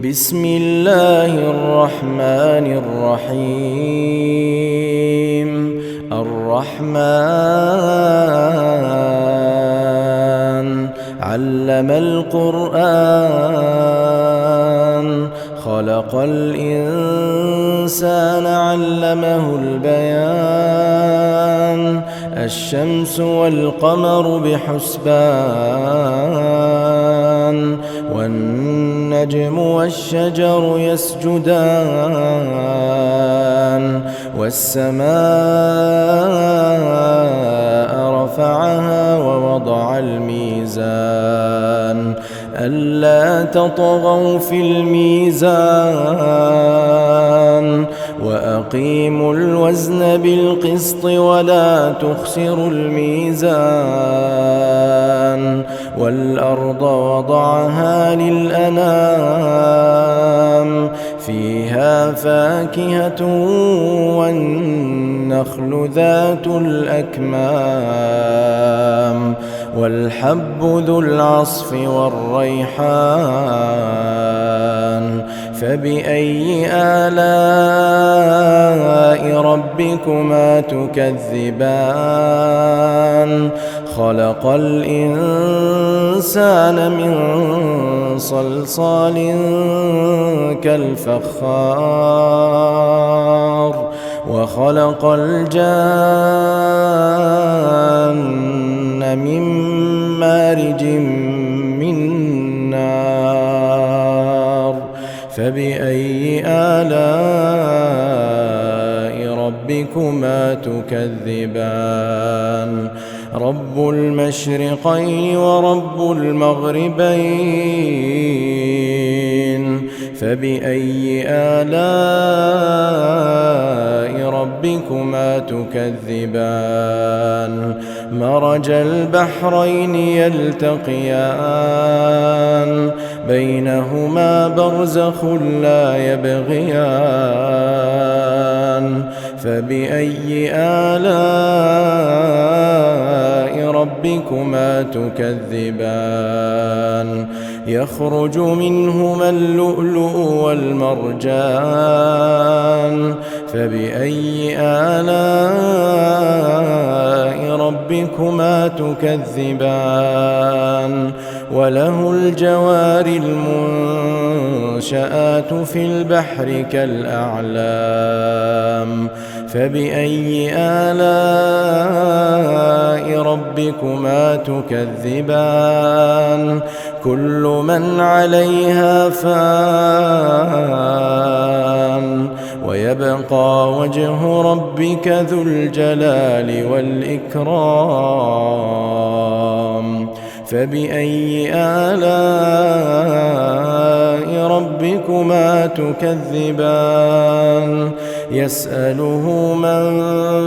بسم الله الرحمن الرحيم. الرحمن علم القرآن، خلق الإنسان علمه البيان. الشمس والقمر بحسبان، والنجم والشجر يسجدان. والسماء رفعها ووضع الميزان، ألا تطغوا في الميزان، وأقيموا الوزن بالقسط ولا تخسروا الميزان. والأرض وضعها للأنام، فيها فاكهة والنخل ذات الأكمام، والحب ذو العصف والريحان. فبأي آلاء ربكما تكذبان؟ خلق الإنسان من صلصال كالفخار، وخلق الجان من مارج من نار. فبأي آلاء ربكما تكذبان؟ رب المشرقين ورب المغربين. فبأي آلاء ربكما تكذبان؟ مرج البحرين يلتقيان، بينهما برزخ لا يبغيان. فبأي آلاء ربكما تكذبان؟ يخرج منهما اللؤلؤ والمرجان. فبأي آلاء ربكما تكذبان؟ وله الجوار المنشآت في البحر كالأعلام. فبأي آلاء ربكما تكذبان؟ كل من عليها فان، ويبقى وجه ربك ذو الجلال والإكرام. فبأي آلاء ربكما تكذبان؟ يسأله من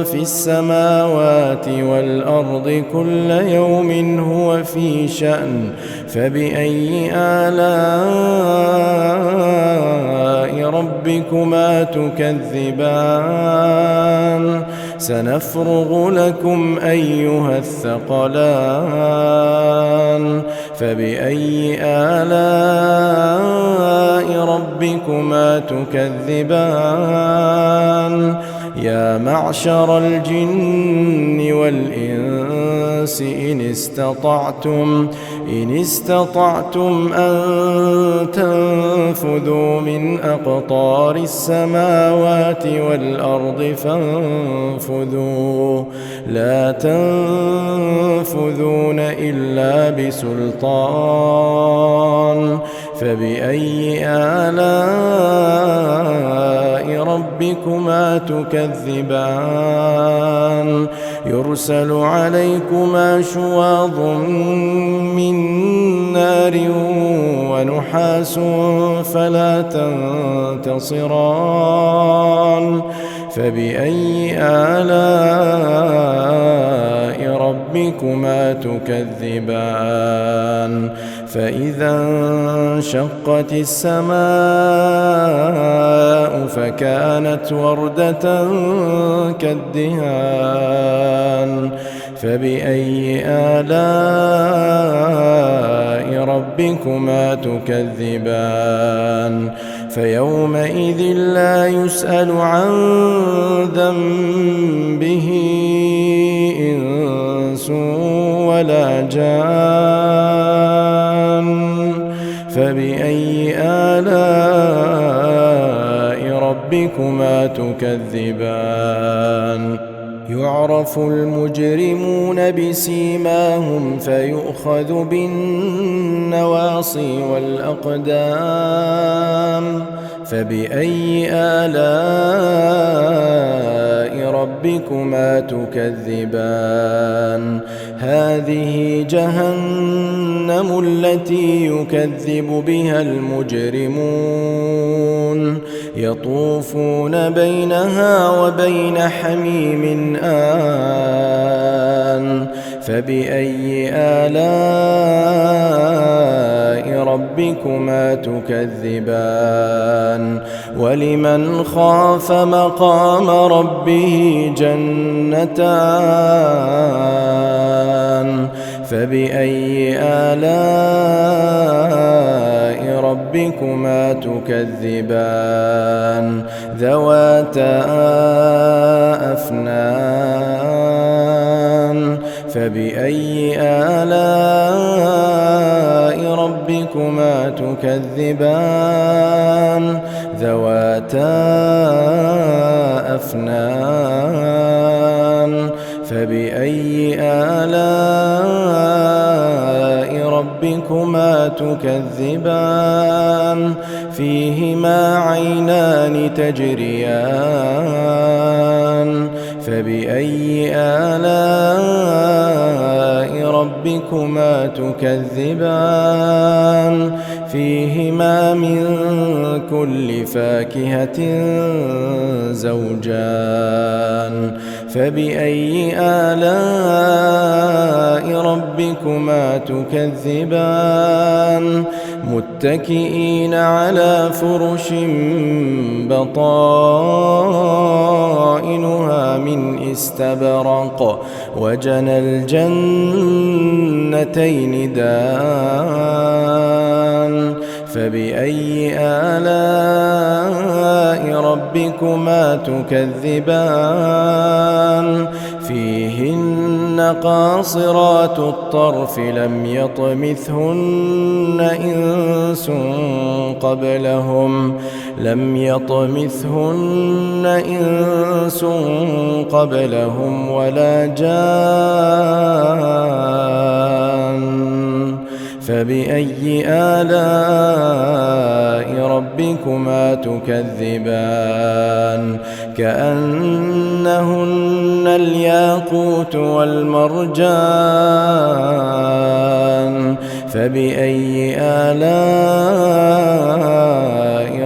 في السماوات والأرض كل يوم هو في شأن. فبأي آلاء ربكما تكذبان؟ سنفرغ لكم أيها الثقلان. فبأي آلاء ربكما تكذبان؟ يا معشر الجن والإنس إن استطعتم أن تنفذوا من أقطار السماوات والأرض فانفذوا، لا تنفذون إلا بسلطان. فبأي آلاء ربكما تكذبان؟ يرسل عليكما شواظ من نار ونحاس فلا تنتصران. فبأي آلاء ربكما تكذبان؟ فإذا انشقت السماء فكانت وردة كالدهان فبأي آلاء ربكما تكذبان فيومئذ لا يسأل عن ذنبه إنس ولا جان فبأي آلاء ربكما تكذبان يعرف المجرمون بسيماهم فيؤخذ بالنواصي والأقدام فبأي آلاء ربكما تكذبان هذه جهنم التي يكذب بها المجرمون يطوفون بينها وبين حميم آن فبأي آلاء ربكما تكذبان ولمن خاف مقام ربه جنتان فبأي آلاء ربكما تكذبان ذواتا أفنان فبأي آلاء ربكما تكذبان ذواتا أفنان فبأي آلاء ربكما تكذبان فيهما عينان تجريان فبأي آلاء ربكما تكذبان فيهما من كل فاكهة زوجان فبأي آلاء ربكما تكذبان متكئين على فرش بطائنها من استبرق وجنى الجنتين دان فبأي آلاء ربكما تكذبان فيهن قاصرات الطرف لم يطمثهن إنس قبلهم ولا جان فبأي آلاء ربكما تكذبان كأنهن الياقوت والمرجان فبأي آلاء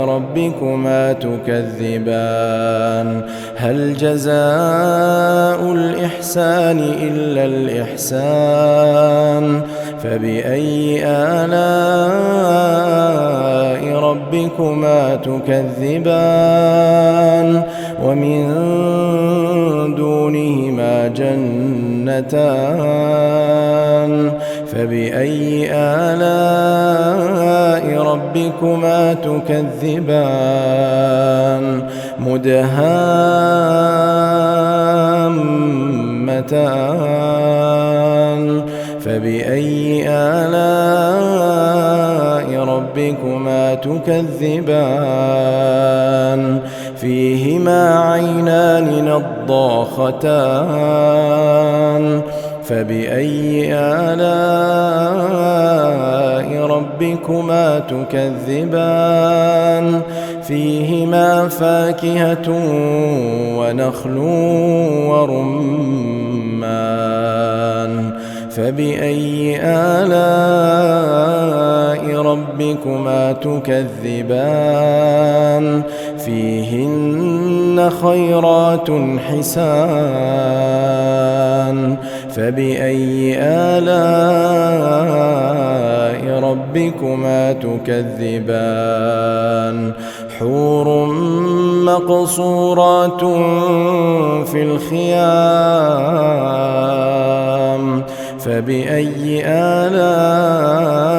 ربكما تكذبان هل جزاء الإحسان إلا الإحسان فبأي آلاء ربكما تكذبان ومن دونهما جنتان فبأي آلاء ربكما تكذبان مدهامتان فبأي آلاء ربكما تكذبان فيهما عينان نضاختان فبأي آلاء ربكما تكذبان فيهما فاكهة ونخل ورمان فبأي آلاء ربكما تكذبان فيهن خيرات حسان فبأي آلاء ربكما تكذبان حور مقصورات في الخيام فبأي آلاء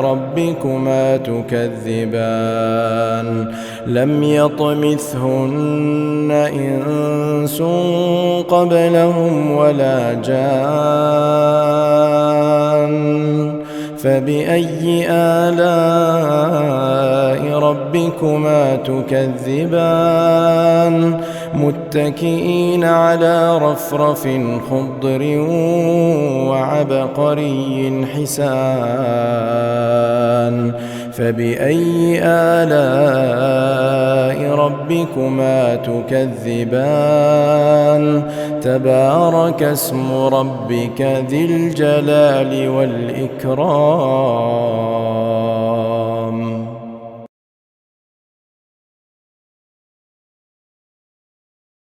ربكما تكذبان لم يطمثهن إنس قبلهم ولا جان فبأي آلاء ربكما تكذبان متكئين على رفرف خضر وعبقري حسان فبأي آلاء ربكما تكذبان تبارك اسم ربك ذي الجلال والإكرام.